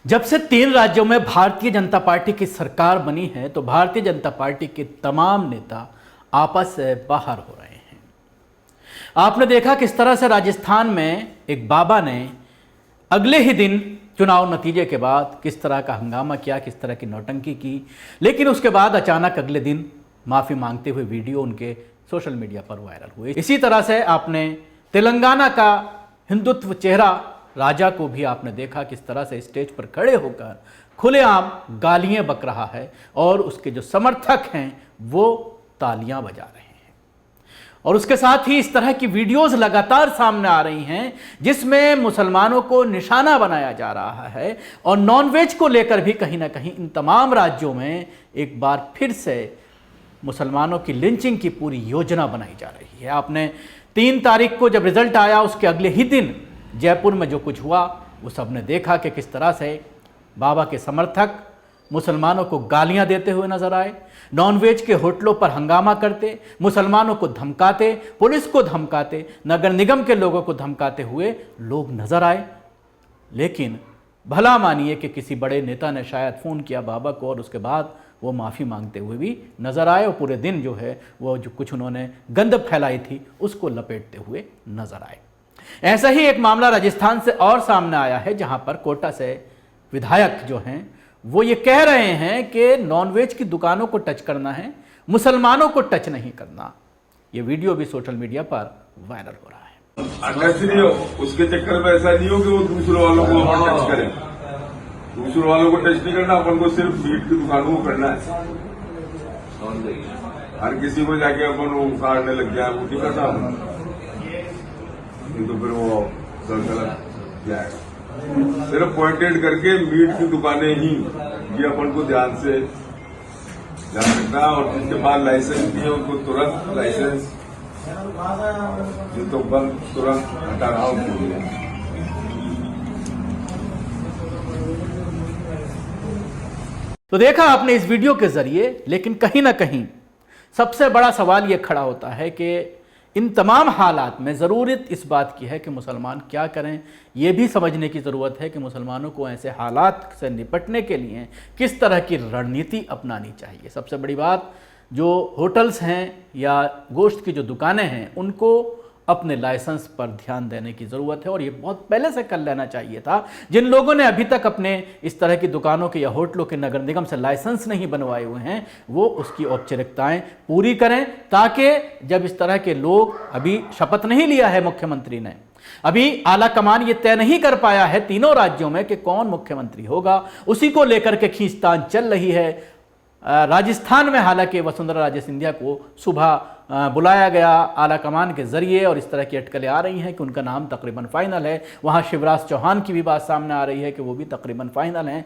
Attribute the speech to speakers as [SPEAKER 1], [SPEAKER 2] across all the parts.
[SPEAKER 1] जब से 3 राज्यों में भारतीय जनता पार्टी की सरकार बनी है तो भारतीय जनता पार्टी के तमाम नेता आपस से बाहर हो रहे हैं। आपने देखा किस तरह से राजस्थान में एक बाबा ने अगले ही दिन चुनाव नतीजे के बाद किस तरह का हंगामा किया, किस तरह की नौटंकी की, लेकिन उसके बाद अचानक अगले दिन माफ़ी मांगते हुए वीडियो उनके सोशल मीडिया पर वायरल हुए। इसी तरह से आपने तेलंगाना का हिंदुत्व चेहरा राजा को भी आपने देखा किस तरह से स्टेज पर खड़े होकर खुलेआम गालियां बक रहा है और उसके जो समर्थक हैं वो तालियां बजा रहे हैं। और उसके साथ ही इस तरह की वीडियोस लगातार सामने आ रही हैं जिसमें मुसलमानों को निशाना बनाया जा रहा है और नॉनवेज को लेकर भी कहीं ना कहीं इन तमाम राज्यों में एक बार फिर से मुसलमानों की लिंचिंग की पूरी योजना बनाई जा रही है। आपने 3 तारीख को जब रिजल्ट आया उसके अगले ही दिन जयपुर में जो कुछ हुआ वो सबने देखा कि किस तरह से बाबा के समर्थक मुसलमानों को गालियां देते हुए नजर आए, नॉनवेज के होटलों पर हंगामा करते, मुसलमानों को धमकाते, पुलिस को धमकाते, नगर निगम के लोगों को धमकाते हुए लोग नजर आए। लेकिन भला मानिए कि किसी बड़े नेता ने शायद फ़ोन किया बाबा को और उसके बाद वो माफ़ी मांगते हुए भी नज़र आए और पूरे दिन जो है वो जो कुछ उन्होंने गंद फैलाई थी उसको लपेटते हुए नजर आए। ऐसा ही एक मामला राजस्थान से और सामने आया है जहां पर कोटा से विधायक जो हैं वो ये कह रहे हैं कि नॉनवेज की दुकानों को टच करना है, मुसलमानों को टच नहीं करना। ये वीडियो भी सोशल मीडिया पर वायरल हो रहा है।
[SPEAKER 2] ऐसे नहीं हो, उसके चक्कर में ऐसा नहीं हो कि वो दूसरे वालों को टच करें। दूसरे वालों को टच नहीं करना, अपन को सिर्फ मीट की दुकानों को करना है। हर किसी को जाके अपन वो उखाड़ने लग गया वो नहीं करना, तो फिर वो गलत जाएगा। सिर्फ पॉइंटेड करके मीट की दुकानें ही ये अपन को ध्यान रखना और जिसके बाद लाइसेंस दिए उनको तुरंत लाइसेंस तो बंद तुरंत हटाना होगा।
[SPEAKER 1] तो देखा आपने इस वीडियो के जरिए, लेकिन कहीं ना कहीं सबसे बड़ा सवाल यह खड़ा होता है कि इन तमाम हालात में ज़रूरत इस बात की है कि मुसलमान क्या करें। ये भी समझने की ज़रूरत है कि मुसलमानों को ऐसे हालात से निपटने के लिए किस तरह की रणनीति अपनानी चाहिए। सबसे बड़ी बात, जो होटल्स हैं या गोश्त की जो दुकानें हैं उनको अपने लाइसेंस पर ध्यान देने की ज़रूरत है और ये बहुत पहले से कर लेना चाहिए था। जिन लोगों ने अभी तक अपने इस तरह की दुकानों के या होटलों के नगर निगम से लाइसेंस नहीं बनवाए हुए हैं वो उसकी औपचारिकताएं पूरी करें, ताकि जब इस तरह के लोग, अभी शपथ नहीं लिया है मुख्यमंत्री ने, अभी आला कमान ये तय नहीं कर पाया है तीनों राज्यों में कि कौन मुख्यमंत्री होगा, उसी को लेकर के खींचतान चल रही है। राजस्थान में हालांकि वसुंधरा राजे सिंधिया को सुबह बुलाया गया आला कमान के जरिए और इस तरह की अटकलें आ रही हैं कि उनका नाम तकरीबन फाइनल है। वहाँ शिवराज चौहान की भी बात सामने आ रही है कि वो भी तकरीबन फाइनल हैं।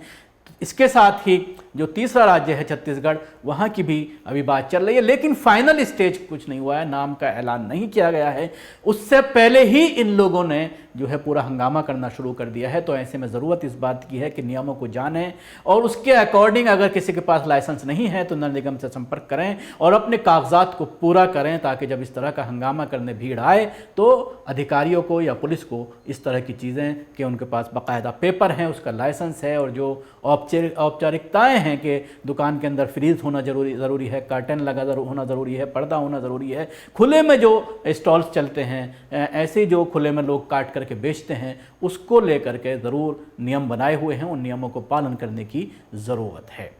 [SPEAKER 1] इसके साथ ही जो तीसरा राज्य है छत्तीसगढ़, वहाँ की भी अभी बात चल रही है, लेकिन फाइनल स्टेज कुछ नहीं हुआ है, नाम का ऐलान नहीं किया गया है। उससे पहले ही इन लोगों ने जो है पूरा हंगामा करना शुरू कर दिया है। तो ऐसे में ज़रूरत इस बात की है कि नियमों को जानें और उसके अकॉर्डिंग अगर किसी के पास लाइसेंस नहीं है तो नगर निगम से संपर्क करें और अपने कागजात को पूरा करें, ताकि जब इस तरह का हंगामा करने भीड़ आए तो अधिकारियों को या पुलिस को इस तरह की चीज़ें कि उनके पास बाकायदा पेपर हैं, उसका लाइसेंस है और जो औपचारिकताएँ हैं कि दुकान के अंदर फ्रीज होना ज़रूरी है, कर्टन लगा होना ज़रूरी है, पर्दा होना ज़रूरी है, खुले में जो स्टॉल्स चलते हैं, ऐसे जो खुले में लोग काट करके बेचते हैं, उसको लेकर के ज़रूर नियम बनाए हुए हैं, उन नियमों को पालन करने की ज़रूरत है।